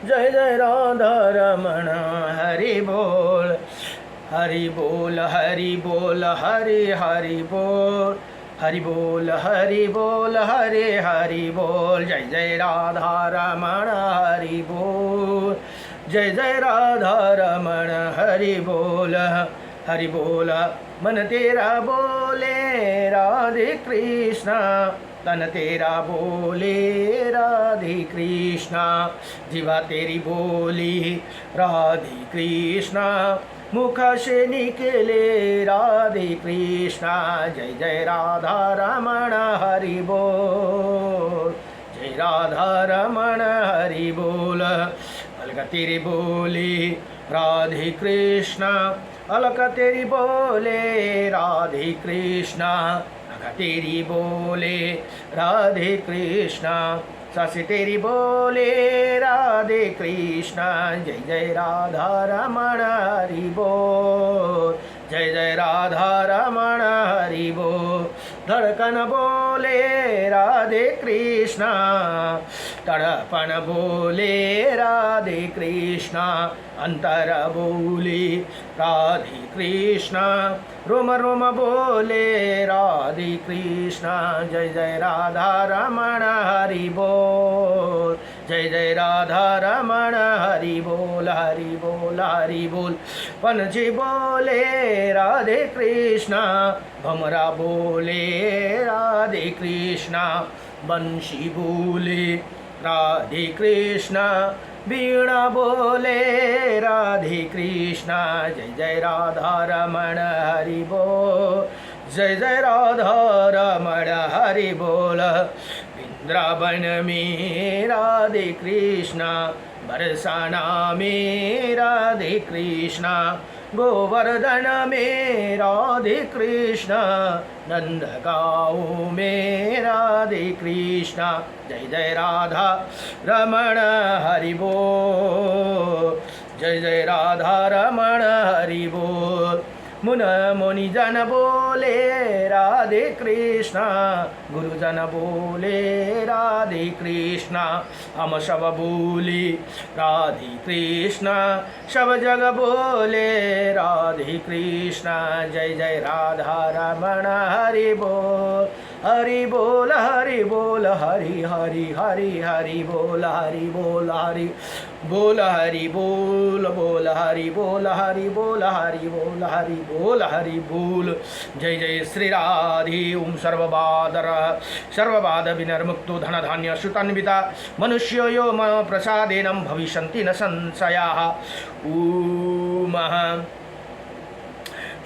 जय जय राधा रमण हरि बोल, हरि बोल, हरि बोल, हरि हरि बोल, हरि बोल, हरि बोल, हरे हरि बोल। जय जय राधा रमण हरि बोल, जय जय राधा रमण हरि बोल, हरि बोल। मन तेरा बोले राधे कृष्णा, तन तेरा बोले राधे कृष्णा, जीवा तेरी बोली राधे कृष्णा, मुख से निकले राधे कृष्णा। जय जय राधा रमण हरि बोल, जय राधा रमण हरि बोल। अलग तेरी बोली राधे कृष्णा, अलग तेरी बोले राधे कृष्णा, अलग तेरी बोले राधे कृष्णा, सस तेरी बोले राधे कृष्णा। जय जय राधा रमण हरि बोल, जय जय राधा रमण हरि बोल। धड़कन बोले राधे कृष्णा, तड़पन बोले राधे कृष्णा, अंतर बोले राधे कृष्णा, रोम रोम बोले राधे कृष्णा। जय जय राधा रमण हरि बोल, जय जय राधा रमण हरि बोल, हरि बोल, हरि बोल। पनझी बोले राधे कृष्णा, भमरा बोले राधे कृष्णा, बंशी बोले राधे कृष्णा, वीणा बोले राधे कृष्णा। जय जय राधा रमण हरि बोल, जय जय राधा रमण हरि बोल। वृंदावन में राधे कृष्णा, बरसाना में राधे कृष्णा, गोवर्धन में राधे कृष्णा, नंदगांव में राधे कृष्णा। जय जय राधा रमण हरि बोल, जय जय राधा रमण हरि बोल। मुन मुनि जन बोले राधे कृष्णा, गुरुजन बोले राधे कृष्णा, हम सब बोले राधे कृष्णा, सब जग बोले राधे कृष्णा। जय जय राधा रमण हरि बोल, हरि बोल, हरि बोल, हरि हरि हरि हरि बोल, हरि बोल, हरि बोल, हरि बोल, बोल हरि बोल, हरि बोल, हरि बोल, हरि बोल, हरि बोल। जय जय श्री राधे। ओम सर्वबाध विनिर्मुक्तो धन धान्य सुतन्विता, मनुष्यो यो मम प्रसादेन भविष्यन्ति न संशयाः। ओम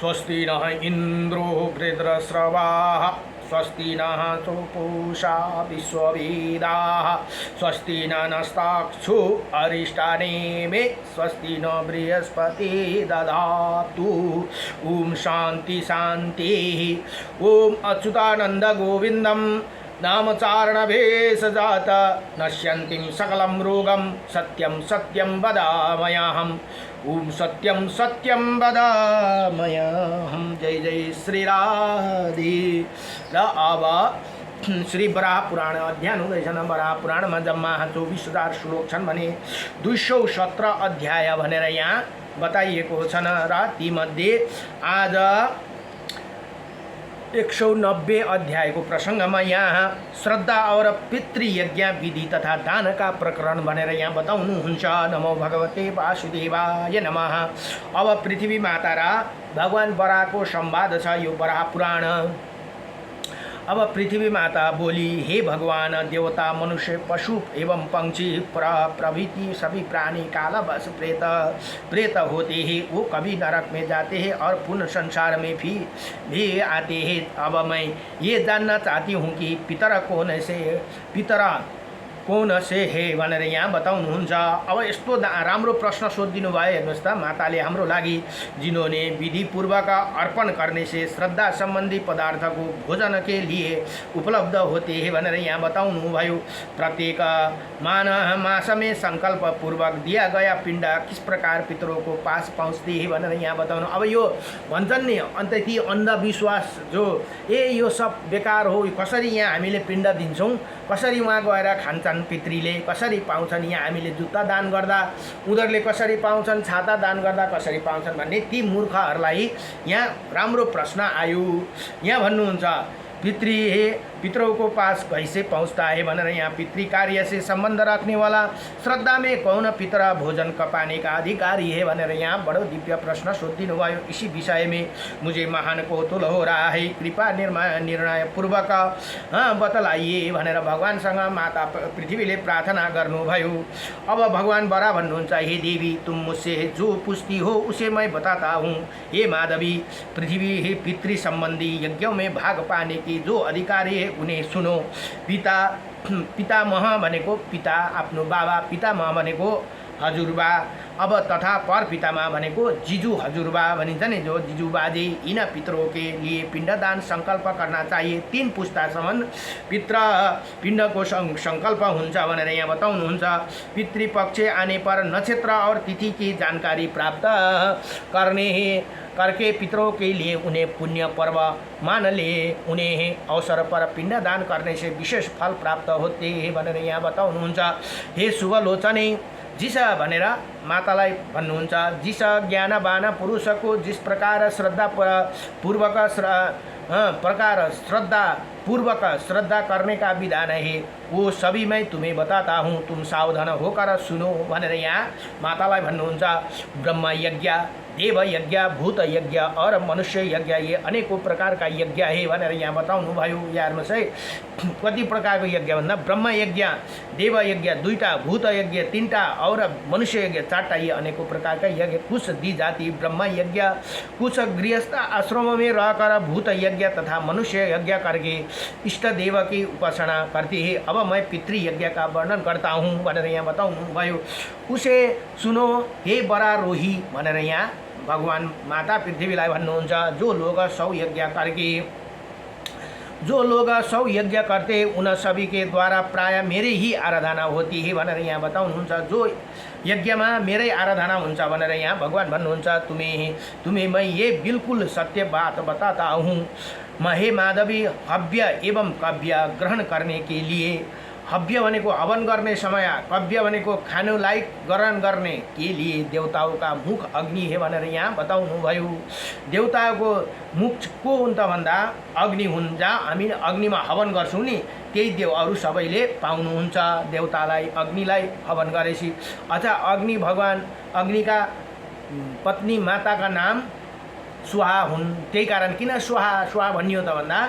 स्वस्ति नः इंद्रो वृत्रस्रवाः, स्वस्ति नः पूषा विश्ववेदाः, स्वस्ति नस्ताक्षु अरिष्टानेमे, स्वस्ति न बृहस्पति ददातु। ओम शांति शांति। ओम अच्युतानंद गोविंदम नामचारण भेषजात, नश्यन्ति सकलं रोगं, सत्यं सत्यं वदामह्यहम्। ओम सत्यं सत्यं वदामह्यहम्। जय जय श्री राधे। र अब श्री वराह पुराण अध्याय हुँदैछन्। वराह पुराणमा जम्मा 24,000 श्लोक छन् भने 217 अध्याय भनेर यहाँ बताइएको छन् र तीमध्ये आज 190 अध्यायको प्रसङ्गमा यहाँ श्रद्धा और पितृयज्ञ विधि तथा दानका प्रकरण भनेर यहाँ बताउनुहुन्छ। नमो भगवते वासुदेवाय नमः। अब पृथ्वी माता र भगवान वराहको संवाद छ यो वराह पुराण। अब पृथ्वी माता बोली, हे भगवान, देवता, मनुष्य, पशु एवं पंक्षी प्रभृति सभी प्राणी कालवश प्रेत होते हैं। वो कभी नरक में जाते हैं और पुनः संसार में भी आते हैं। अब मैं ये जानना चाहती हूँ कि पितर कौन से हे भनेर यहाँ बताउनुहुन्छ। अब यस्तो राम्रो प्रश्न सोधिदिनु भयो। हेर्नुहोस् त, माताले हाम्रो लागि जिन्होंने विधिपूर्वक अर्पण करने से श्रद्धा संबंधी पदार्थ को भोजन के लिए उपलब्ध होते हैं भनेर यहाँ बताउनु भयो। प्रत्येक मास में संकल्प पूर्वक दिया गया पिंड किस प्रकार पितरों को पास पहुँचते हैं भनेर यहाँ बताउनु। अब यो भन्छन् नि अन्त ती अन्धविश्वास जो यो सब बेकार हो, कसरी यहाँ हामीले पिण्ड दिन्छौँ, कसरी वहाँ गएर खान्छन् पाउँछन् पितृले, कसरी पाउँछन्, यहाँ हामीले जुत्ता दान गर्दा उनीहरूले कसरी पाउँछन्, छाता दान गर्दा कसरी पाउँछन् भन्ने ती मूर्खहरूलाई यहाँ राम्रो प्रश्न आयो। यहाँ भन्नुहुन्छ पितरों को पास कैसे पहुँचता है भनेर यहाँ पितृ कार्य से संबंध रखने वाला श्रद्धा में कौन पितरा भोजन का पाने का अधिकारी है भनेर यहाँ बडो दिव्य प्रश्न सोधिदिनु भयो। इसी विषय में मुझे महान कौतूहल हो रहा है, कृपा निर्णय पूर्वक बतलाइए भनेर भगवानसँग माता पृथ्वीले प्रार्थना गर्नुभयो। अब भगवान बरा भन्नुहुन्छ, हे देवी तुम मुझसे जो पूछती हो उसे मैं बताता हूँ। हे माधवी, पृथ्वी पितृ संबंधी यज्ञों में भाग पाने की जो अधिकारी उन्हें सुनो। पितामह भनेको पिता आफ्नो बाबा, पितामह भनेको हजुरबा, अब तथा पर पितामह भनेको जिजू हजुरबा भनिन्छ नि, जो जिजू बाजे। इन पितरों के लिए पिंडदान संकल्प करना चाहिए। 3 पुस्तासम्म पिंड को संकल्प हुन्छ भनेर यहाँ बताउनुहुन्छ। पितृपक्ष आने पर नक्षत्र और तिथि की जानकारी प्राप्त करके पितरों के लिए उन्हें पुण्य पर्व मान ले। उन्हें अवसर पर पिंडदान करने से विशेष फल प्राप्त होते हैं भनेर यहाँ बताउनुहुन्छ। हे शुभलोचने, जिस भनेर मातालाई भन्नुहुन्छ, जिस ज्ञानवान पुरुषको जिस प्रकार श्रद्धा पूर्वक श्रद्धा करने का विधान है वो सभी मैं तुम्हें बताता हूँ, तुम सावधान होकर सुनो भनेर यहाँ मातालाई भन्नुहुन्छ। ब्रह्म यज्ञ, देव यज्ञ, भूत यज्ञ और मनुष्य यज्ञ, ये अनेकों प्रकार का यज्ञ है भनेर यहाँ बताउनु भयो। हेर्नुहोस् है, कति प्रकारको यज्ञ भन्दा ब्रह्म यज्ञ, देव यज्ञ 2टा, भूत यज्ञ 3टा और मनुष्य यज्ञ 4टा, ये अनेकों प्रकार का यज्ञ। कुछ दी जाती ब्रह्म यज्ञ, कुछ गृहस्थ आश्रमों में रहकर भूत यज्ञ तथा मनुष्य यज्ञ करके इष्ट देव की उपासना करती है। अब मैं पितृ यज्ञ का वर्णन करता हूँ भनेर यहाँ बताउनु भयो। उसे सुनो हे बरारोही भनेर यहाँ भगवान माता पृथ्वीलाई भन्नुहुन्छ। जो लोग 100 यज्ञ करते उन सभी के द्वारा प्राय मेरे ही आराधना होती है भनेर यहाँ बताउनुहुन्छ। जो यज्ञमा मेरै आराधना हुन्छ भनेर यहाँ भगवान भन्नुहुन्छ। तुम्हें मैं ये बिल्कुल सत्य बात बताता हूँ। हे माधवी, हव्य एवं कव्य ग्रहण करने के लिए, हव्य भनेको हवन गर्ने समय, कव्य भनेको खानुलाई ग्रहण गर्ने के लिए देवताओं का मुख अग्नि है भनेर यहाँ बताउनु भयो। देवताको मुख को हुन् त भन्दा अग्नि हुन्। जहाँ हामी अग्निमा हवन गर्छौँ नि, त्यही देव अरू सबैले पाउनुहुन्छ देवतालाई, अग्निलाई हवन गरेपछि। अझ अग्नि भगवान अग्निका पत्नी माताका नाम स्वाहा हुन्। त्यही कारण किन स्वाहा भनियो त भन्दा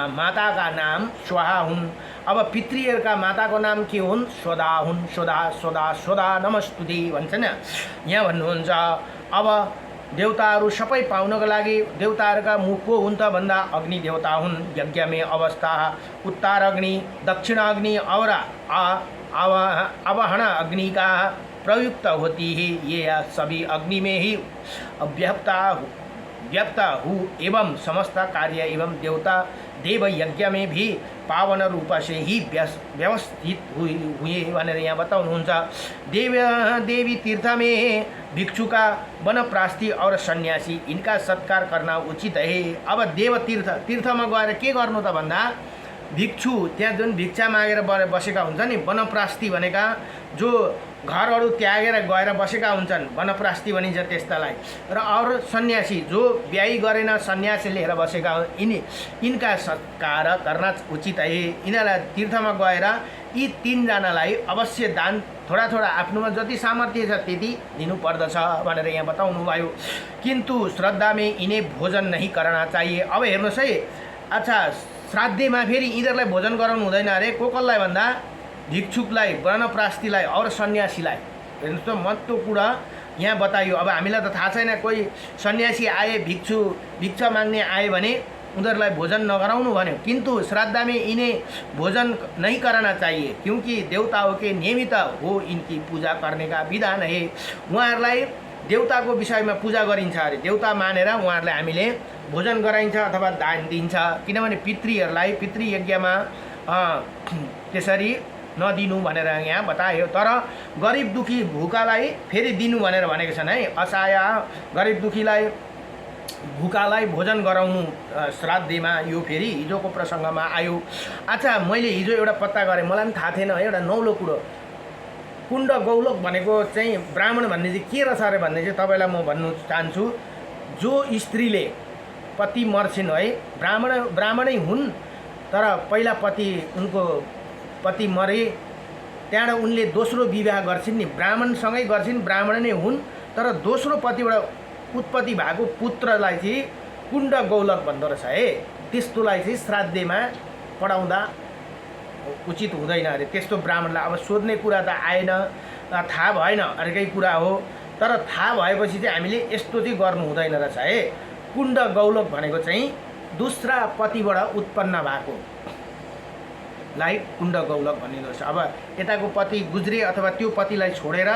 माताका नाम स्वाहा हुन्। अब पितृहरूका माताको नाम के हुन्? स्वधा हुन्। स्वधा नमस्तुते भन्छ न, यहाँ भन्नुहुन्छ। अब देवताहरू सबै पाउनको लागि देवताहरूका मुख को हुन् त भन्दा अग्नि देवता हुन्। यज्ञ में अवस्था उत्तर अग्नि, दक्षिण अग्नि और आवहन अग्नि का प्रयुक्त होती है। ये सभी अग्नि में ही व्यक्त हु एवं समस्त कार्य एवं देव यज्ञ में भी पावन रूप से ही व्यवस्थित हुए भनेर यहाँ बताउनुहुन्छ। देवी तीर्थ में भिक्षु का वनप्रास्थी और सन्यासी इनका सत्कार करना उचित है। अब देव तीर्थमा गएर के गर्नु त भन्दा भिक्षु, त्यहाँ जुन भिक्षा मागेर बसेका हुन्छ नि, वनप्रास्थी भनेका जो घरहरू त्यागेर गएर बसेका हुन्छन्, वनप्रास्थी भनिन्छ त्यस्तालाई। र अरू सन्यासी जो बिहे गरेन सन्यासी लिएर बसेका इनका सत्कार गर्न उचित है। यिनीहरूलाई तीर्थमा गएर यी 3 जनालाई अवश्य दान थोड़ा आफ्नोमा जति सामर्थ्य छ त्यति दिनुपर्दछ भनेर यहाँ बताउनु भयो। किन्तु श्रद्धा में इन्हें भोजन नहीं करना चाहिए। अब हेर्नुहोस् है, अच्छा श्राद्धमा फेरि यिनीहरूलाई भोजन गराउनु हुँदैन अरे। कसलाई भन्दा भिक्षुकलाई, वनप्रास्थीलाई और सन्यासीलाई। हेर्नुहोस् त महत्त्व कुरा यहाँ बताइयो। अब हामीलाई त थाहा छैन, कोही सन्यासी आए, भिक्षा माग्ने आए भने उनीहरूलाई भोजन नगराउनु भन्यो। किन्तु श्राद्ध में इन्हें भोजन नहीं कराना चाहिए क्योंकि देवताओं के नियमित हो इनकी पूजा करने का विधान है। उहाँहरूलाई देवताको विषयमा पूजा गरिन्छ अरे, देवता मानेर उहाँहरूलाई हामीले भोजन गराइन्छ अथवा दान दिन्छ। किनभने पितृहरूलाई पितृ यज्ञमा त्यसरी नदिनु भनेर यहाँ बतायो। तर गरिब दुखी भूकालाई फेरि दिनु भनेर भनेको छन् है। असहाय गरिब दुखीलाई भुकालाई भोजन गराउनु श्राद्धमा यो फेरि हिजोको प्रसङ्गमा आयो। अच्छा, मैले हिजो एउटा पत्ता गरेँ, मलाई पनि थाहा थिएन है, एउटा नौलो कुरो। कुण्ड गौलोक भनेको चाहिँ ब्राह्मण भन्ने चाहिँ के रहेछ अरे भन्ने चाहिँ तपाईँलाई म भन्नु चाहन्छु। जो स्त्रीले पति मर्छिन् है, ब्राह्मणै हुन्, तर पहिला उनको पति मरे, त्यहाँबाट उनले दोस्रो विवाह गर्छिन् नि, ब्राह्मणसँगै गर्छिन्, ब्राह्मण नै हुन्, तर दोस्रो पतिबाट उत्पत्ति भएको पुत्रलाई चाहिँ कुण्ड गौलक भन्दो रहेछ है। त्यस्तोलाई चाहिँ श्राद्धमा पढाउँदा उचित हुँदैन अरे। त्यस्तो ब्राह्मणलाई अब सोध्ने कुरा त आएन, थाहा भएन, अर्कै कुरा हो। तर थाहा भएपछि चाहिँ हामीले यस्तो चाहिँ गर्नु हुँदैन रहेछ है। कुण्ड गौलक भनेको चाहिँ दोस्रा पतिबाट उत्पन्न भएको लाई कुण्ड गौलक भनिँदो रहेछ। अब यताको पति गुज्रे अथवा त्यो पतिलाई छोडेर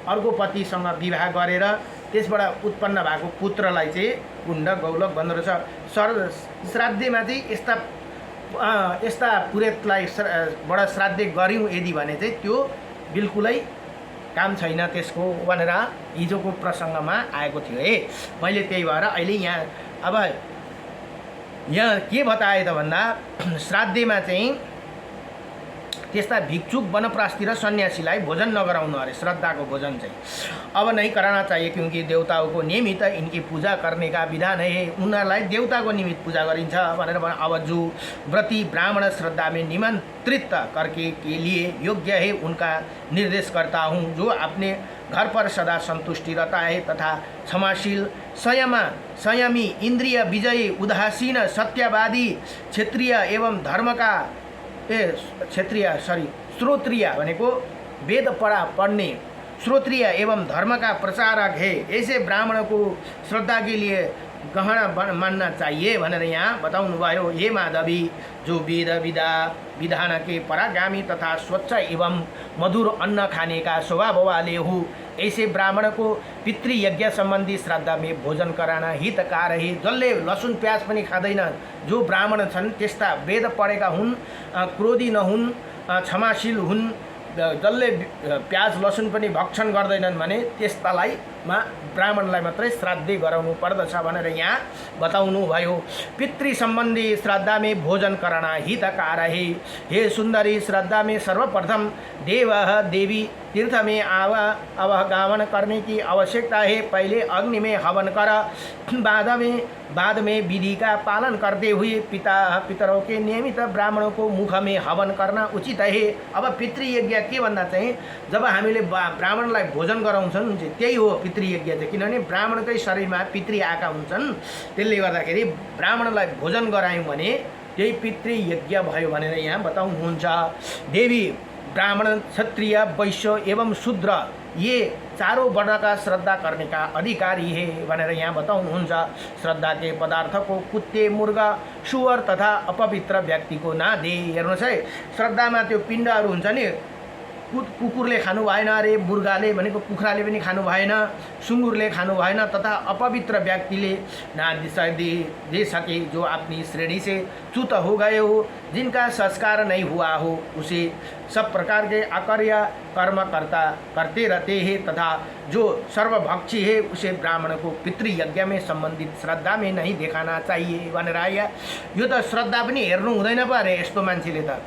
अर्को पतिसँग विवाह गरेर त्यसबाट उत्पन्न भएको पुत्रलाई चाहिँ कुण्ड गौलक भन्दो रहेछ। श्राद्धमा चाहिँ यस्ता पुरेतलाई बाट श्राद्ध गऱ्यौँ यदि भने चाहिँ त्यो बिल्कुलै काम छैन त्यसको भनेर हिजोको प्रसङ्गमा आएको थियो है। मैले त्यही भएर अहिले यहाँ के बताए त भन्दा श्राद्धमा चाहिँ त्यस्ता भिक्षुक वनप्रस्थी र सन्यासीलाई भोजन नगराउनु अरे। श्रद्धा को भोजन चाहिँ अब नहीं कराना चाहिए, क्योंकि देवताओं को नियमित इनकी पूजा करने का विधान है। उनीहरूलाई देवता को निमित्त पूजा गरिन्छ भनेर। अब जो व्रती ब्राह्मण श्रद्धा में निमंत्रित करके के लिए योग्य है उनका निर्देश करता हूँ। जो अपने घर पर सदा संतुष्टि रहता है तथा क्षमाशील, संयमी, इंद्रिय विजयी, उदासीन, सत्यवादी, क्षेत्रीय एवं धर्म का श्रोत्रिय भनेको वेद पढ़ने श्रोत्रिय एवं धर्म का प्रचारक है, ऐसे ब्राह्मण को श्रद्धा के लिए गहना मानना चाहिए भनेर यहाँ बताउनु भयो। हे माधवी, जो वेद विधान के परागामी तथा स्वच्छ एवं मधुर अन्न खाने का स्वभाव वाले हो, ऐसे ब्राह्मण को पितृयज्ञ संबंधी श्राद्ध में भोजन कराना हितकार है। जसले लसुन प्याज पनि खाँदैन, जो ब्राह्मण छन् त्यस्ता वेद पढेका हुन्, क्रोधी नहुन्, क्षमाशील हुन्, जसले प्याज लसुन पनि भक्षण गर्दैनन् भने त्यस्तालाई ब्राह्मणलाई मात्रै श्राद्ध गराउनु पर्दछ भनेर यहाँ बताउनु भयो। पितृ संबंधी श्राद्ध में भोजन कराना हितकार है। हे सुंदरी, श्राद्ध में सर्वप्रथम देव देवी तीर्थ में अवगावन करने की आवश्यकता है। पहले अग्नि में हवन कर, बाद में विधि का पालन करते हुए पितरों के नियमित ब्राह्मणों को मुख में हवन करना उचित है। अब पितृयज्ञ के भन्दा चाहिँ जब हामीले ब्राह्मणलाई भोजन गराउँछन् त्यही हो पितृयज्ञ चाहिँ, किनभने ब्राह्मणकै शरीरमा पितृ आएका हुन्छन्। त्यसले गर्दाखेरि ब्राह्मणलाई भोजन गरायौँ भने त्यही पितृयज्ञ भयो भनेर यहाँ बताउनुहुन्छ। देवी, ब्राह्मण, क्षत्रिय, वैश्य एवं शूद्र ये चारों वर्ण का श्रद्धा करने का अधिकारी है भनेर यहाँ बताउनुहुन्छ। श्रद्धा के पदार्थ को कुत्ते, मुर्गा, सुअर तथा अपवित्र व्यक्ति को ना दे। हेर्नुहोस् है, श्रद्धामा त्यो पिण्डहरू हुन्छ नि, कुकुरले खानु भएन अरे, मुर्गाले भनेको कुखुराले पनि खानु भएन, सुँगुरले खानु भएन, तथा अपवित्र व्यक्तिले ना दे सके जो अपनी श्रेणी से च्युत हो गए हो, जिनका संस्कार नहीं हुआ हो, उसे सब प्रकार के अकर्य कर्म करते रहते हैं, तथा जो सर्वभक्षी है उसे ब्राह्मण को पितृयज्ञ में संबंधित श्रद्धा में नहीं देखाना चाहिए भनेर आयो। यो त श्रद्धा पनि हेर्नु हुँदैन पो अरे। यस्तो मान्छेले त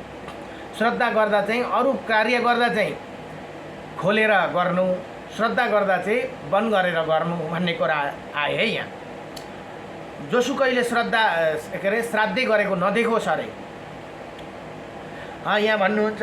श्रद्धा गर्दा चाहिँ अरू कार्य गर्दा चाहिँ खोलेर गर्नु, श्रद्धा गर्दा चाहिँ बन्द गरेर गर्नु भन्ने कुरा आयो है यहाँ। जोसुकैले श्राद्धै गरेको नदेखोस् अरे। यहाँ भन्नुहुन्छ,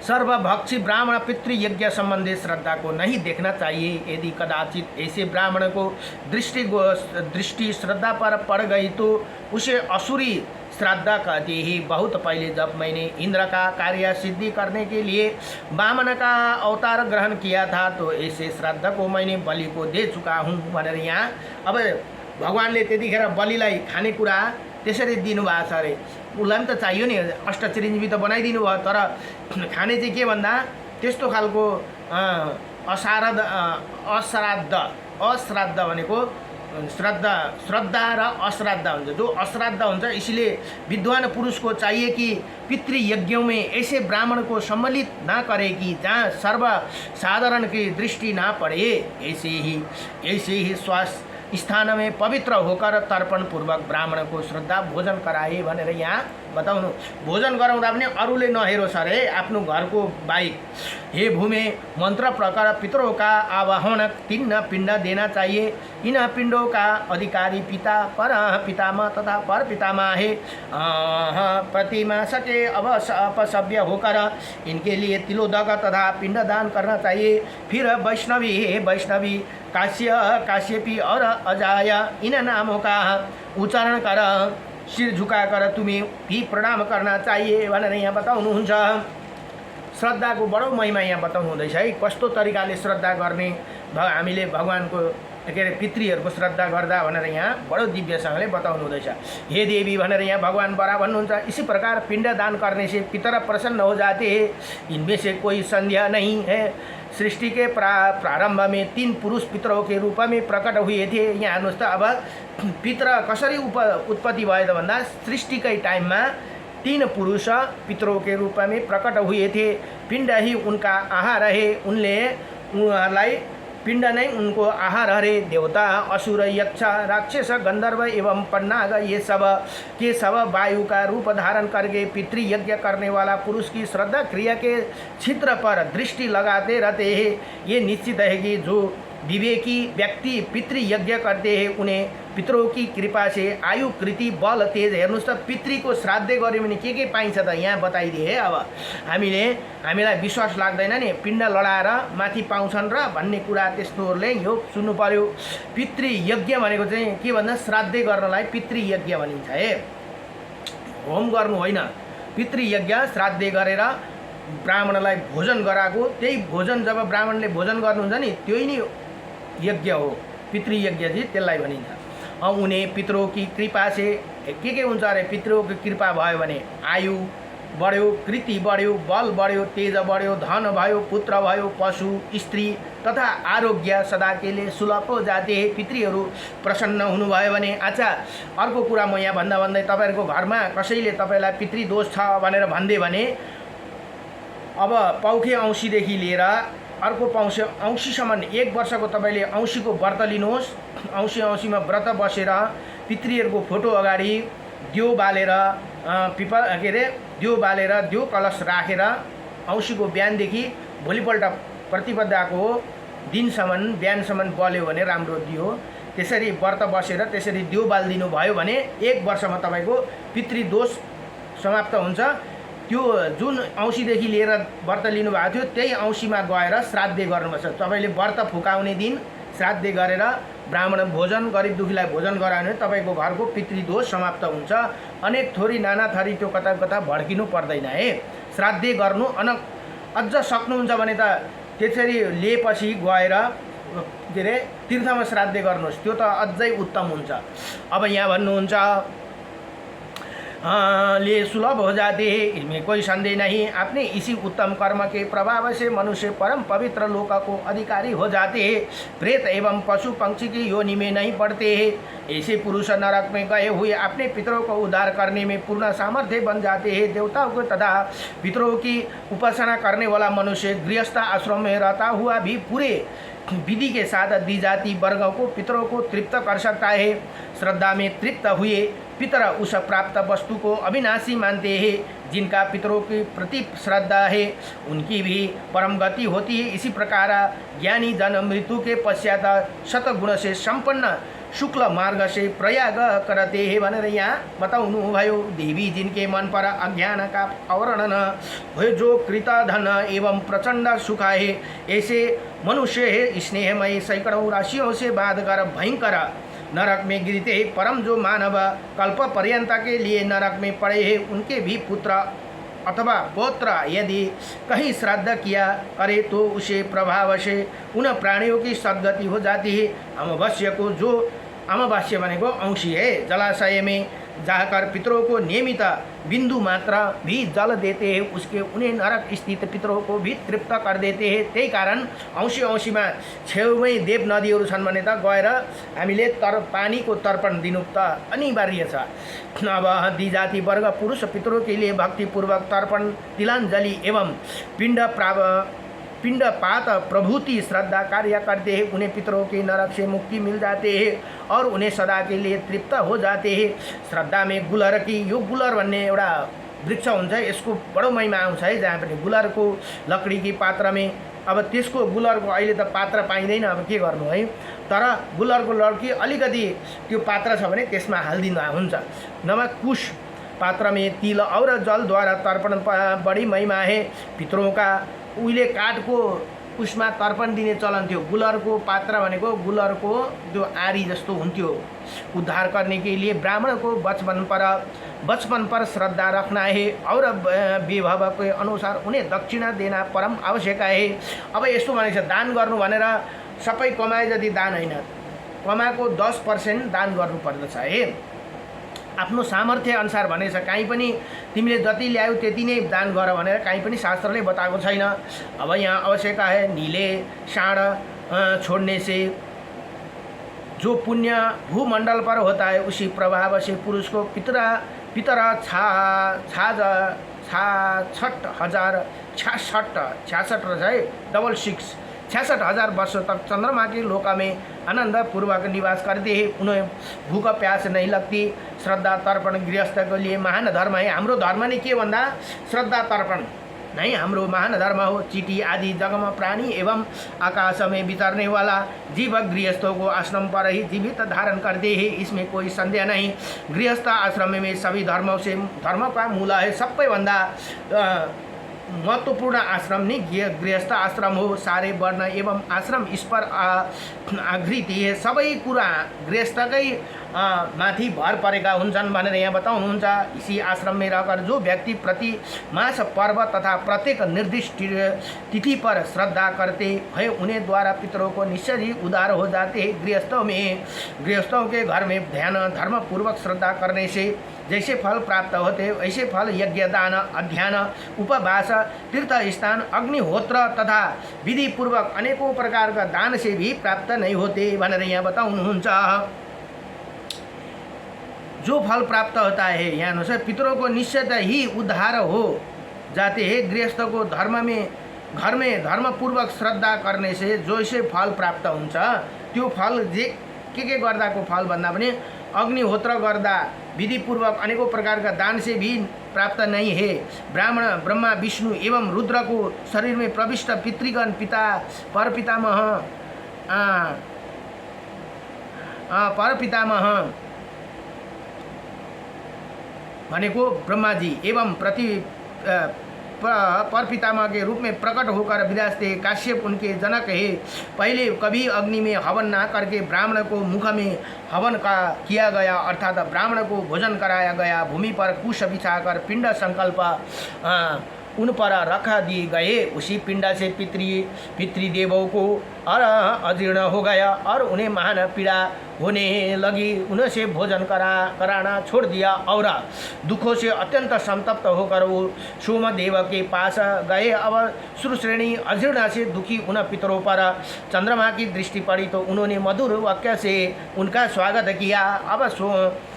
सर्वभक्षी ब्राह्मण पितृयज्ञ संबंधी श्रद्धा को नहीं देखना चाहिए। यदि कदाचित ऐसे ब्राह्मण को दृष्टि श्रद्धा पर पड़ गई तो उसे असुरी श्राद्ध कहते ही। बहुत पहले जब मैंने इंद्र का कार्य सिद्धि करने के लिए वामन का अवतार ग्रहण किया था तो ऐसे श्राद्ध को मैंने बलि को दे चुका हूँ भनेर यहाँ। अब भगवानले त्यतिखेर बलिलाई खानेकुरा त्यसरी दिनुभएको छ अरे। उसलाई पनि त चाहियो नि, अष्टचिरञ्जीवी त बनाइदिनु भयो, तर खाने चाहिँ के भन्दा त्यस्तो खालको अश्राद्ध भनेको श्रद्धा र अश्राद्ध हुन्छ। जो अश्राद्ध हुन्छ, इसलिए विद्वान पुरुष को चाहिए कि पितृयज्ञों में ऐसे ब्राह्मण को सम्मिलित ना करे कि जहाँ सर्वसाधारण की दृष्टि ना पड़े। ऐसे ही स्थान में पवित्र होकर तर्पण पूर्वक ब्राह्मण को श्रद्धा भोजन कराए भनेर यहाँ बताउनु। भोजन गराउँदा पनि अरूले नहेरोस् अरे आफ्नो घरको बाहेक। हे भूमि मंत्र प्रकार पितरों का आवाहन 3 पिंड देना चाहिए। इन पिंडों का अधिकारी पिता, पर पितामह तथा पर पितामह है। प्रतिमा सके अपसभ्य होकर इनके लिए तिलोदक तथा पिंडदान करना चाहिए। फिर वैष्णवी है, वैष्णवी काश्यपी और अजाय इन नामों का उच्चारण कर सिर झुकाकर तुम्हें भी प्रणाम करना चाहिए भनेर यहाँ बताउनुहुन्छ। श्रद्धाको बडो महिमा यहाँ बताउनु हुँदैछ है। कस्तो तरिकाले श्रद्धा गर्ने, हामीले भगवानको के अरे पितृहरूको श्रद्धा गर्दा भनेर यहाँ बडो दिव्यसँगले बताउनु हुँदैछ। हे देवी भनेर यहाँ भगवान बरा भन्नुहुन्छ। इसी प्रकार पिंड दान करने से पितर प्रसन्न हो जाते हैं, इनमें से कोई संदेह नहीं है। सृष्टि के प्रारंभ में 3 पुरुष पितरों के रूप में प्रकट हुए थे। यहाँ हेर्नुहोस् त, अब पितर कसरी उत्पत्ति भयो त भन्दा सृष्टिकै टाइममा 3 पुरुष पितरों के रूप में प्रकट हुए थे। पिंड ही उनका आहार है, उनलाई पिंड नहीं उनको आहार हरे। देवता, असुर, यक्ष, राक्षस, गंधर्व एवं पन्नाग ये सब के सब वायु का रूप धारण करके पितृयज्ञ करने वाला पुरुष की श्रद्धा क्रिया के छिद्र पर दृष्टि लगाते रहते हैं। ये निश्चित है कि जो विवेकी व्यक्ति पितृयज्ञ करते हैं उन्हें पितरों की कृपा से आयु, कृति, बल, तेज। हेर्नुहोस् त, पितृको श्राद्ध गऱ्यो भने के पाइन्छ त यहाँ बताइदिए है। अब हामीलाई विश्वास लाग्दैन नि, पिण्ड लडाएर माथि पाउँछन् र भन्ने कुरा त्यस्तोहरूले यो सुन्नु पर्यो। पितृयज्ञ भनेको चाहिँ के भन्दा श्राद्ध गर्नलाई पितृयज्ञ भनिन्छ है, होम गर्नु होइन। पितृयज्ञ श्राद्ध गरेर ब्राह्मणलाई भोजन गराएको, त्यही भोजन जब ब्राह्मणले भोजन गर्नुहुन्छ नि त्यही नै यज्ञ हो, पितृयज्ञ चाहिँ त्यसलाई भनिन्छ। उन्हें पितरों की कृपा से के हुन्छ अरे, पितरों की कृपा भयो भने आयु बढ्यो, कृति बढ्यो, बल बढ्यो, तेज बढ्यो, धन भयो, पुत्र भयो, पशु, स्त्री तथा आरोग्य सदा के लिए सुलभ हो जाते हैं। पितृहरू प्रसन्न हुनुभयो भने। अच्छा, अर्को कुरा म यहाँ भन्दै तपाईहरुको घरमा कसैले तपाईलाई पितृदोष छ भनेर भन्दै भने अब पौखे औँसीदेखि लिएर अर्को औँसीसम्म 1 वर्षको तपाईले औँसीको व्रत लिनुहोस्। औँसीमा व्रत बसेर पितृहरूको फोटो अगाडि दियो बालेर दियो बालेर दियो कलश राखेर औँसीको बिहानदेखि भोलिपल्ट प्रतिपदाको दिनसम्म बिहानसम्म बल्यो भने राम्रो दियो। त्यसरी व्रत बसेर त्यसरी दियो बालिदिनु भयो भने 1 वर्षमा तपाईको पितृदोष समाप्त हुन्छ। त्यो जुन औँसीदेखि लिएर व्रत लिनु भएको थियो त्यही औँसीमा गएर श्राद्ध गर्नुपर्छ। तपाईले व्रत फुकाउने दिन श्राद्ध गरेर ब्राह्मण भोजन, गरिब दुखीलाई भोजन गरायो भने तपाईको घरको पितृदोष समाप्त हुन्छ। अनेक थोरी नाना थरी त्यो कता कता भड्किनु पर्दैन है। श्राद्ध गर्नु अझ सक्नुहुन्छ भने त त्यसरी लिएपछि गएर के अरे तीर्थमा श्राद्ध गर्नुहोस्, त्यो त अझै उत्तम हुन्छ। अब यहाँ भन्नुहुन्छ लिए सुलभ हो जाते हैं, इसमें कोई संदेह नहीं। अपने इसी उत्तम कर्म के प्रभाव से मनुष्य परम पवित्र लोक को अधिकारी हो जाते हैं, प्रेत एवं पशु पक्षी की योनि में नहीं पड़ते हैं। ऐसे पुरुष नरक में गए हुए अपने पितरों को उद्धार करने में पूर्ण सामर्थ्य बन जाते हैं। देवताओं को तथा पितरों की उपासना करने वाला मनुष्य गृहस्थ आश्रम में रहता हुआ भी पूरे विधि के साथ दी जाती वर्गों को पितरों को तृप्त कर सकता है। श्रद्धा में तृप्त हुए पितर उस प्राप्त वस्तु को अविनाशी मानते हैं। जिनका पितरों के प्रति श्रद्धा है उनकी भी परम गति होती है। इसी प्रकार ज्ञानी जन मृत्यु के पश्चात शतगुण से संपन्न शुक्ल मार्ग से प्रयाग करते हैं भनेर यहाँ बताउनु भयो। देवी जिनके मन पर अज्ञान का आवरण हो, जो कृतधन एवं प्रचंड सुख है, ऐसे मनुष्य है स्नेहमय सैकड़ों राशियों से बाध कर भयंकर नरक में गिरते हैं। परम जो मानव कल्प पर्यंत के लिए नरक में पड़े हैं उनके भी पुत्र अथवा पौत्र यदि कहीं श्राद्ध किया करे तो उसे प्रभाव से उन प्राणियों की सद्गति हो जाती है। अमावस्या को जो अमावस्या भनेको औँसी है, जलाशय में जाकर पितरों को नियमित बिंदु मात्रा भी जल देते हैं, उसके उन्हें नरक स्थित पितरों को भी तृप्त कर देते हैं। त्यही कारण औँसीमा छेउमै देव नदीहरू छन् भने त गएर हामीले पानीको तर्पण दिनु त अनिवार्य छ। अब द्विजाति वर्ग पुरुष पितरों के लिए भक्तिपूर्वक तर्पण, तिलांजलि एवं पिंड पिंड पात प्रभूति श्रद्धा कार्य करते हैं, उन्हें पितरों के नरक से मुक्ति मिल जाते हैं और उन्हें सदा के लिए तृप्त हो जाते हैं। श्रद्धा में गुलर की, यो गुलर भन्ने एउटा वृक्ष हुन्छ, यसको बडो महिमा आउँछ है। जहाँ पनि गुलरको लकडी की पात्र में, अब त्यसको गुलरको अहिले त पात्र पाइँदैन, अब के गर्नु है। तर गुलरको लड्की अलिकति त्यो पात्र छ भने त्यसमा हालिदिँदा हुन्छ। नभए कुश पात्र में तिल और जल द्वारा तर्पण बड़ी महिमा है। पितरों का उहिले काठको उसमा तर्पण दिने चलन थियो। गुलरको पात्र भनेको गुलरको जो आरी जस्तो हुन्थ्यो। उद्धार करने के लिए ब्राह्मण को बचपन पर श्रद्धा रखना है और विभव के अनुसार उन्हें दक्षिणा देना परम आवश्यक है। अब यस्तो भनेको छ, दान गर्नु भनेर सबै कमाए जति दान होइन, कमाएको 10% दान गर्नुपर्दछ है। आफ्नो सामर्थ्य अनुसार भनेछ, कहीँ पनि तिमीले जति ल्यायौ त्यति नै दान गर भनेर कहीँ पनि शास्त्रले बताएको छैन। अब यहाँ आवश्यक है, नीले साँड छोड़ने से जो पुण्य भूमंडल पर होता है उसी प्रभाव से पुरुष को पितर 66,000 वर्षों तक चंद्रमा के लोका में आनंद पूर्वक निवास करते हैं। उन्हें भूख प्यास नहीं लगती। श्रद्धा तर्पण गृहस्थ के लिए महान धर्म है। हाम्रो धर्म ने के भन्दा श्रद्धा तर्पण नहीं, हाम्रो महान धर्म हो। चीटी आदि जगम प्राणी एवं आकाश में विचरने वाला जीव गृहस्थों को आश्रम पर ही जीवित धारण करते हैं, इसमें कोई संदेह नहीं। गृहस्थ आश्रम में सभी धर्मों से धर्म का मूल है। सबैभन्दा महत्वपूर्ण आश्रम नहीं गृहस्थ आश्रम हो। सारे वर्ण एवं आश्रम इस पर आग्रहित है। सबै कुरा गृहस्थकै माथि भर परेका हुन्छन् भनेर यहाँ बताउनुहुन्छ। इसी आश्रम में रहकर जो व्यक्ति प्रति मास पर्व तथा प्रत्येक निर्दिष्ट तिथि पर श्रद्धा करते हैं उन्हें द्वारा पितरों को निश्चय ही उदार हो जाते हैं। गृहस्थों के घर में ध्यान धर्म पूर्वक श्रद्धा करने से जैसे फल प्राप्त होते वैसे फल यज्ञ दान अध्ययन उपवास तीर्थ स्थान अग्निहोत्र तथा विधि पूर्वक अनेकों प्रकार का दान से भी प्राप्त नहीं होते भनेर यहाँ बताउनुहुन्छ। जो फल प्राप्त होता है यहाँ अनुसार पितरों को निश्चित ही उद्धार हो जाते हैं। गृहस्थ को घर में धर्म पूर्वक श्रद्धा करने से जैसे फल प्राप्त हुन्छ त्यो फल के गर्दाको फल भन्दा पनि अग्निहोत्र गर्दा विधि पूर्वक अनेकों प्रकार का दान से भी प्राप्त नहीं है। ब्राह्मण ब्रह्मा विष्णु एवं रुद्र को शरीर में प्रविष्ट पितृगण परपितामह भनेको ब्रह्मा जी एवं परपितामह के रूप में प्रकट होकर विराजते। काश्यप उनके जनक है। पहले कभी अग्नि में हवन ना करके ब्राह्मण को मुख में हवन का किया गया, अर्थात ब्राह्मण को भोजन कराया गया। भूमि पर कुश बिछाकर पिंड संकल्प उन पर रखा दिए गए। उसी पिंड से पितृदेवों को अजीर्ण हो गया और उन्हें महान पीड़ा होने लगी। उनसे भोजन कराना छोड़ दिया और दुखों से अत्यंत संतप्त होकर वो सोमदेव के पास गए। अब सुरश्रेणी अजीर्ण से दुखी उन पितरों पर चंद्रमा की दृष्टि पड़ी तो उन्होंने मधुर वाक्य से उनका स्वागत किया। अब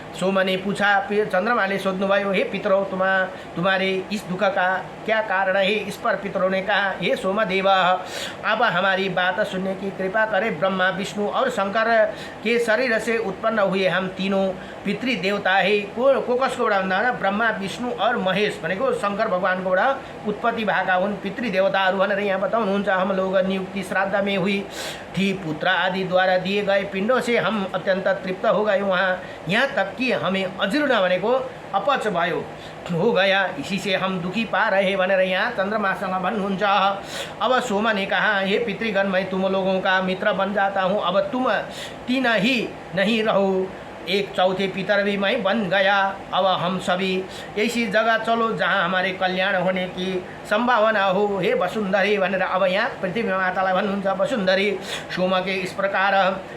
सोम ने पूछा, फिर चंद्रमा ने सोध्नुभयो, हे पितरों तुम्हारे इस दुख का क्या कारण है। इस पर पितरों ने कहा, हे सोमदेव अब हमारी बात सुनने की कृपा करें। ब्रह्मा विष्णु और शंकर के शरीर से उत्पन्न हुए हम तीनों पितृदेवता है। को कसको भन्दा ब्रह्मा विष्णु और महेश भनेको शंकर भगवानको उत्पत्ति भएका हुन् पितृदेवताहरू भनेर यहाँ बताउनुहुन्छ। हम लोग नियुक्ति श्राद्ध में हुई थी, पुत्र आदि द्वारा दिए गए पिंडों से हम अत्यंत तृप्त हो गए। यहाँ तक कि हमें अजीर्ण भनेको अपच भयो हो गया, इसी से हम दुखी पा रहे भनेर यहाँ चंद्रमासँग भन्नुहुन्छ। अब सोम ने कहा, हे पितृगण मैं तुम लोगों का मित्र बन जाता हूँ। अब तुम तीन ही नहीं रहो, एक चौथे पितर भी मैं बन गया। अब हम सभी ऐसी जगह चलो जहाँ हमारे कल्याण होने की संभावना हो। हे वसुंधरी भनेर अब यहाँ पृथ्वी मातालाई भन्नुहुन्छ। वसुंधरी सोम के इस प्रकार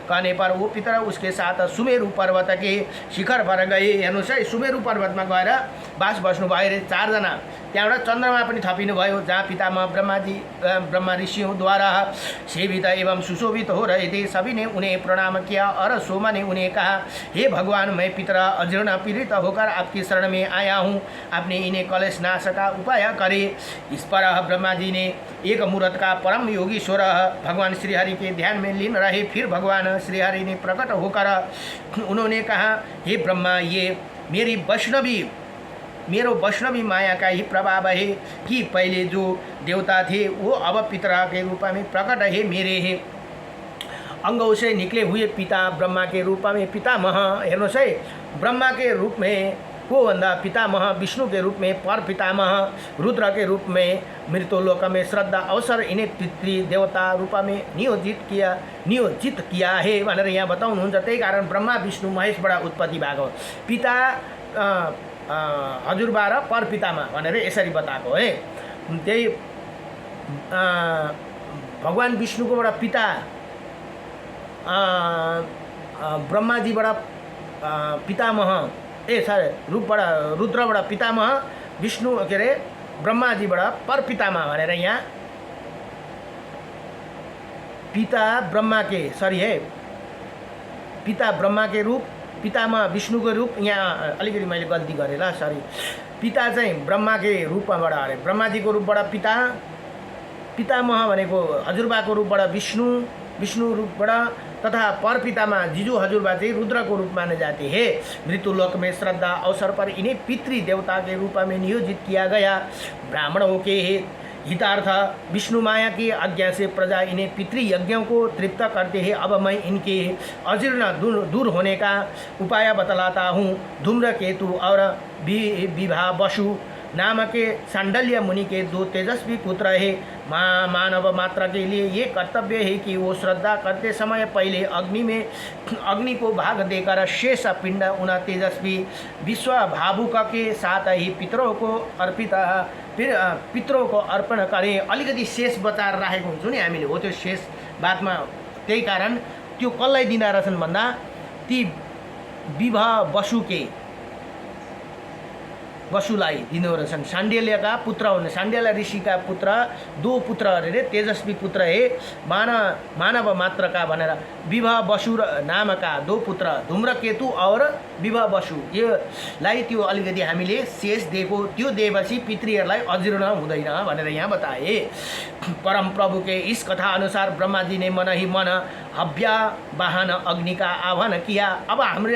कहने पर वो पितर उसके साथ सुमेरु पर्वत के शिखर पर गए। हेर्नुहोस् है, सुमेरु पर्वतमा गएर बास बस्नु भयो। 4 जना त्यहाँबाट चन्द्रमा पनि थपिनुभयो, जहाँ पितामह ब्रह्मा ऋषियोंद्वारा सेवित एवं सुशोभित हो रहे थे। सभी ने उन्हें प्रणाम किया और सोमा ने उन्हें कहा, हे भगवान, मैं पितरा अजीर्ण पीड़ित होकर आपकी शरण में आया हूँ, आपने इन्हें कलेश नाश का उपाय करे। इस पर ब्रह्मा जी ने एक मुहूर्त का परम योगीश्वर भगवान श्रीहरि के ध्यान में लीन रहे। फिर भगवान श्रीहरि ने प्रकट होकर उन्होंने कहा, हे ब्रह्मा, ये मेरो वैष्णवी माया का ही प्रभाव है कि पहले जो देवता थे वो अब पितरा के रूप में प्रकट है। मेरे है अंगों से निकले हुए पिता ब्रह्मा के रूप में पितामह, हेर्नुहोस् है, ब्रह्मा के रूप में को भन्दा पितामह, विष्णु के रूप में पर पितामह, रुद्र के रूप में मृत्युलोक में श्रद्धा अवसर इन्हें पितृ देवता रूप में नियोजित किया है भनेर यहाँ बताउनुहुन्छ। त्यही कारण ब्रह्मा विष्णु महेशबाट उत्पत्ति भएको, पिता हजुरबा र पर पितामह भनेर यसरी बताएको है। त्यही भगवान विष्णुकोबाट पिता ब्रह्माजीबाट पितामह रूपबाट रुद्रबाट पितामह, विष्णु के अरे ब्रह्माजीबाट पर पितामह भनेर यहाँ पिता ब्रह्मा के रूप, पितामह विष्णु को रूप, यहाँ अलिकति मैले गल्ती गरेँ ल, सरी, पिता चाहिँ ब्रह्मा के रूपबाट अरे ब्रह्माजी को रूपबाट पितामह भनेको हजुरबाको रूपबाट विष्णु रूपबाट तथा पर पितामह जीजू हजुरबा चाहिँ रुद्र को रूप माने जाते हैं। मृत्युलोक में श्रद्धा अवसर पर इन्हें पितृ देवता के रूप में नियोजित किया गया। ब्राह्मणों के हितार्थ विष्णु माया की आज्ञा से प्रजा इन्हें पितृ यज्ञों को तृप्त करते हैं। अब मैं इनके अजीर्ण दूर होने का उपाय बतलाता हूँ। धूम्रकेतु और विभा बसु नाम के सांडल्य मुनि के 2 तेजस्वी पुत्र है। मानव मात्र के लिए ये कर्तव्य है कि वो श्रद्धा करते समय पहले अग्नि को भाग देकर शेष पिंड उन तेजस्वी विश्व भावुक के साथ ही पितरों को अर्पण करें। अलिकति शेष बचाएर राखेको हुन्छौँ नि हामीले, हो त्यो शेष बादमा, त्यही कारण त्यो कसलाई दिँदा रहेछन् भन्दा ती विवाह वसुलाई दिनु रहेछन्। सांडिल्यका पुत्र हुने, सांडिल्य ऋषिका पुत्र 2 पुत्र अरे तेजस्वी पुत्र हे मानव मात्रका भनेर विवाह वसु नामका 2 पुत्र धूम्रकेतु और विवाह वसु, योलाई त्यो अलिकति हामीले शेष दिएको, त्यो दिएपछि पितृहरूलाई अजीर्ण हुँदैन भनेर यहाँ बताए। परम प्रभु के इस कथा अनुसार ब्रह्मा जी ने मन ही मन हव्या वाहन अग्नि का आह्वान किया। अब हाम्रो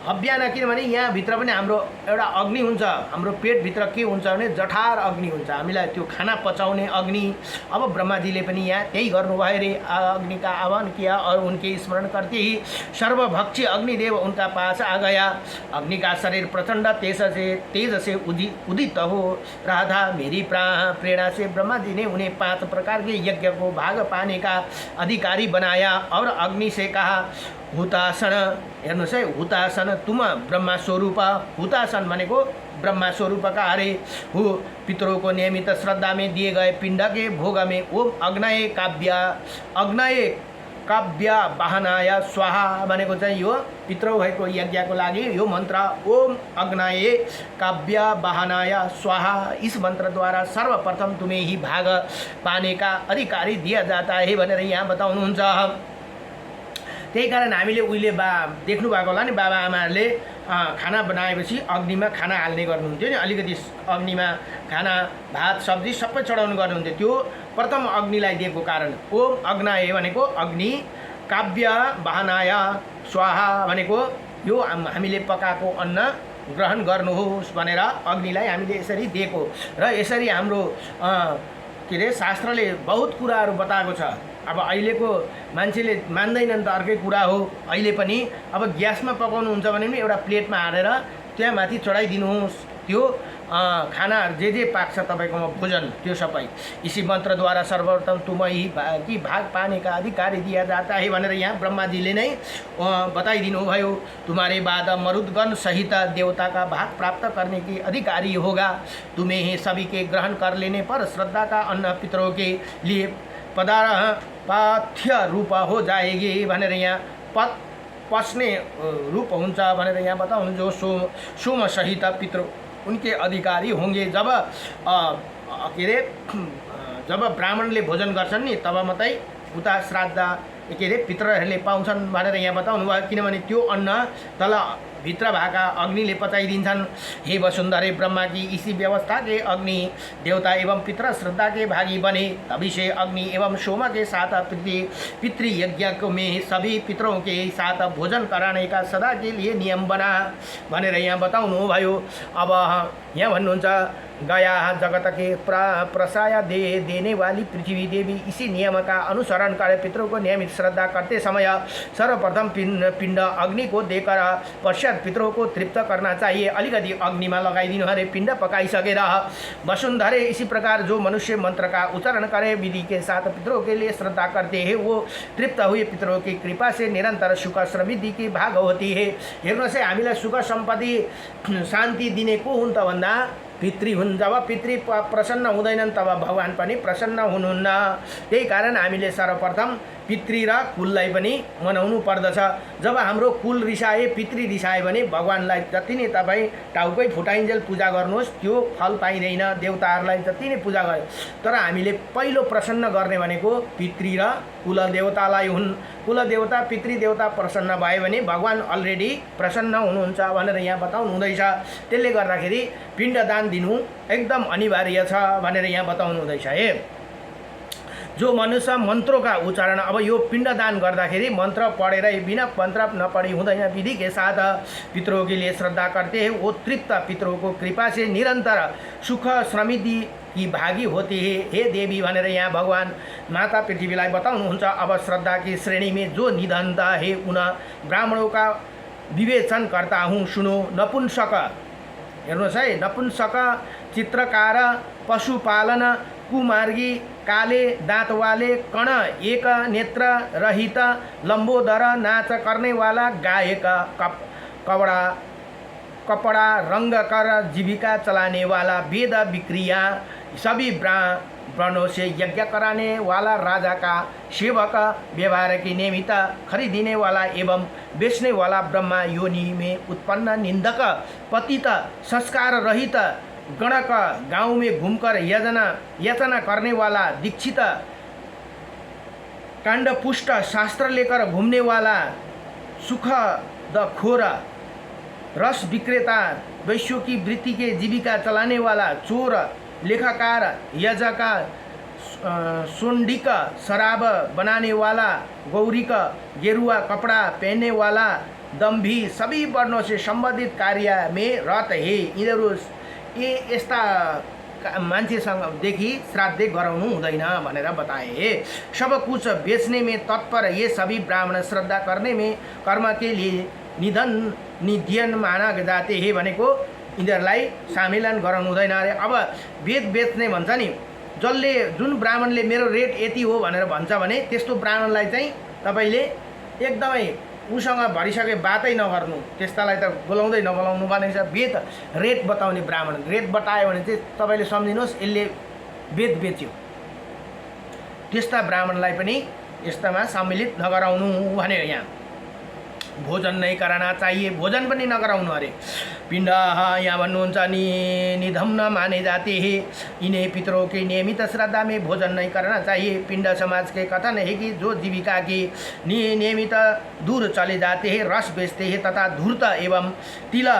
हव्यान, किनभने यहाँ भित्र पनि हाम्रो एउटा अग्नि हुन्छ, हाम्रो पेट भित्र के हुन्छ भने जठार अग्नि हुन्छ, हामीलाई त्यो खाना पचाउने अग्नि। अब ब्रह्माजीले पनि यहाँ त्यही गर्नुभयो रे, अग्नि का आह्वान किया और उनके स्मरण करते ही सर्वभक्षी अग्निदेव उनका पास आ गया। अग्नि का शरीर प्रचंड तेज से उदित हो रहा था। मेरी प्रेरणा से ब्रह्मा जी ने उन्हें 5 प्रकार के यज्ञ को भाग पाने का अधिकारी बनाया और अग्नि से कहा, हुतासन, हेर्नुहोस् है, हुतासन तुम ब्रह्मा स्वरूप, हुतासन भनेको ब्रह्मा स्वरूप का अरे हो। पितरों को नियमित श्रद्धा में दिए गए पिंड के भोग में ओम अग्नये काव्य वाहनाय स्वाहा भनेको चाहिँ यो पितरो भएको यज्ञको लागि यो मन्त्र ओम अग्नये काव्य वाहनाय स्वाहा, इस मंत्र द्वारा सर्वप्रथम तुम्हें ही भाग पाने का अधिकारी दिया जाता है भनेर यहाँ बताउनुहुन्छ। त्यही कारण हामीले उहिले देख्नु भएको होला नि, बाबा आमाहरूले खाना बनाएपछि अग्निमा खाना हाल्ने गर्नुहुन्थ्यो नि, अलिकति अग्निमा खाना भात सब्जी सबै चढाउनु गर्नुहुन्थ्यो। त्यो प्रथम अग्निलाई दिएको कारण ओम अग्नये भनेको अग्नि, काव्य वाहनाय स्वाहा भनेको यो हामीले पकाएको अन्न ग्रहण गर्नुहोस् भनेर अग्निलाई हामीले यसरी दिएको। र यसरी हाम्रो के अरे शास्त्रले बहुत कुराहरू बताएको छ। अब अहिलेको मान्छेले मान्दैनन् त अर्कै कुरा हो। अहिले पनि अब ग्यासमा पकाउनुहुन्छ भने पनि एउटा प्लेटमा हालेर त्यहाँ माथि चढाइदिनुहोस्, त्यो खाना जे पाक्छ तपाईँकोमा भोजन त्यो सबै इसी मंत्र द्वारा सर्वप्रथम तुम्हें की भाग पाने का अधिकारी दिया जाता है भनेर यहाँ ब्रह्माजीले नै बताइदिनु भयो। तुम्हारे बाद मरुदगण सहित देवता का भाग प्राप्त करने की अधिकारी होगा। तुम्हें ही सभी के ग्रहण कर लेने पर श्रद्धा का अन्न पितरों के लिए पाथ्य रूप हो जाएगी भनेर यहाँ पस्ने रूप हुन्छ भनेर यहाँ बताउनु। जो सोम सहित उनके अधिकारी होंगे। जब के अरे जब ब्राह्मणले भोजन गर्छन् नि तब मात्रै उता श्राद्ध के अरे पितरहरूले पाउँछन् भनेर यहाँ बताउनु भयो। किनभने त्यो अन्न तल भित्र भएका अग्निले पचाइदिन्छन्। हे वसुन्धरे ब्रह्मा की इसी व्यवस्था के अग्नि देवता एवं पितर श्रद्धा के भागी बने, तभी से अग्नि एवं सोम के साथ पितृयज्ञ में सभी पितरों के साथ भोजन कराने का सदा के लिए नियम बना भनेर यहाँ बताउनु भयो। अब यहाँ भन्नुहुन्छ गया जगत के प्रसाया देने वाली पृथ्वी देवी इसी नियम का अनुसरण करे पितरों को नियमित श्रद्धा करते समय सर्वप्रथम पिंड अग्नि को देकर पश्चात पितरों को तृप्त करना चाहिए। अलिकति अग्निमा लगाइदिनु अरे पिंड पकाइसकेर। वसुन्धरे इसी प्रकार जो मनुष्य मंत्र का उच्चारण करे विधि के साथ पितरों के लिए श्रद्धा करते हैं वो तृप्त हुए पितरों की कृपा से निरंतर सुख समृद्धि की भाग होती है। हेर्नुहोस् है, हामीलाई सुख सम्पत्ति शान्ति दिने को हुन् त भन्दा पितृ हुन्। जब पितृ प्रसन्न हुँदैनन् तब भगवान पनि प्रसन्न हुनुहुन्न। त्यही कारण हामीले सर्वप्रथम पितृ र कुललाई पनि मनाउनु पर्दछ। जब हाम्रो कुल रिसाए पितृ रिसाए भने भगवानलाई जति नै तपाईँ टाउकै फुटाइन्जेल पूजा गर्नुहोस् त्यो फल पाइँदैन। देवताहरूलाई जति नै पूजा गरे तर हामीले पहिलो प्रसन्न गर्ने भनेको पितृ र कुल देवतालाई हुन्। कुल देवता पितृ देवता प्रसन्न भयो भने भगवान अलरेडी प्रसन्न हुनुहुन्छ भनेर यहाँ बताउनु हुँदैछ। त्यसले गर्दाखेरि पिण्डदान दिनु एकदम अनिवार्य छ भनेर यहाँ बताउनु हुँदैछ। हे जो मनुष्य मंत्रों का उच्चारण, अब यो पिंडदान गर्दाखेरि मंत्र पढ़ेर बिना मंत्र नपढ़ी हुँदैन। विधि के साथ पितरों के लिए श्रद्धा करते हैं वो तृप्त पितरों को कृपा से निरंतर सुख समृद्धि की भागी होती है। हे देवी भनेर यहाँ भगवान माता पृथ्वीलाई बताउनुहुन्छ। अब श्रद्धा की श्रेणी में जो निधनता है उन ब्राह्मणों का विवेचन करता हूँ सुनो। नपुंसक, हेर्नुहोस् है, नपुंसक, चित्रकार, पशुपालन, कुमार्गी, काले दांत वाले, कण एक नेत्र रहित, लंबोदर, नाच करने वाला, गायक, कपड़ा रंग कर जीविका चलाने वाला, वेद विक्रिया, सभी ब्राह्मणों से यज्ञ कराने वाला, राजा का सेवक, व्यवहार की नियमित खरीदने वाला एवं बेचने वाला, ब्रह्मा योनि में उत्पन्न निंदक, पतित, संस्कार रहित, गणक, गांव में घूमकर याचना करने वाला, दीक्षित, कांडपुष्ट, शास्त्र लेकर घूमने वाला, सुख द खोर, रस विक्रेता, वैश्यों की वृत्ति के जीविका चलाने वाला, चोर, लेखाकार, यजक, सोंडिक, शराब बनाने वाला, गौरिक, गेरुआ कपड़ा पहनने वाला, दम्भी, सभी वर्णों से संबंधित कार्य में रत है। यिनीहरू यस्ता मान्छेसँगदेखि श्राद्ध गराउनु हुँदैन भनेर बताए। सब कुछ बेचने में तत्पर ये सभी ब्राह्मण श्रद्धा करने में कर्म के लिए निधन माना जाते हैं भनेको यिनीहरूलाई सामेलन गराउनु हुँदैन अरे। अब वेद बेच्ने भन्छ नि, जसले जुन ब्राह्मणले मेरो रेट यति हो भनेर भन्छ भने त्यस्तो ब्राह्मणलाई चाहिँ तपाईले एकदमै उसँग भरिसके बातै नगर्नु, त्यस्तालाई त बोलाउँदै नबोलाउनु भनेको छ। वेद रेट बताउने ब्राह्मण रेट बतायो भने चाहिँ तपाईले सम्झिनुहोस् यसले वेद बेच्यो, त्यस्ता ब्राह्मणलाई पनि यस्तामा सम्मिलित नगराउनु भने यहाँ भोजन नहीं कराना चाहिए, भोजन पनि नगराउनु अरे। पिंड यहाँ भन्नुहुन्छ निधम न माने जाते हैं, इन्हें पितरों के नियमित श्रद्धा में भोजन नहीं करना चाहिए। पिंड समाज के कथन है कि जो जीविका के नियमित दूर चले जाते हैं, रस बेचते हैं तथा धूर्त एवं तिल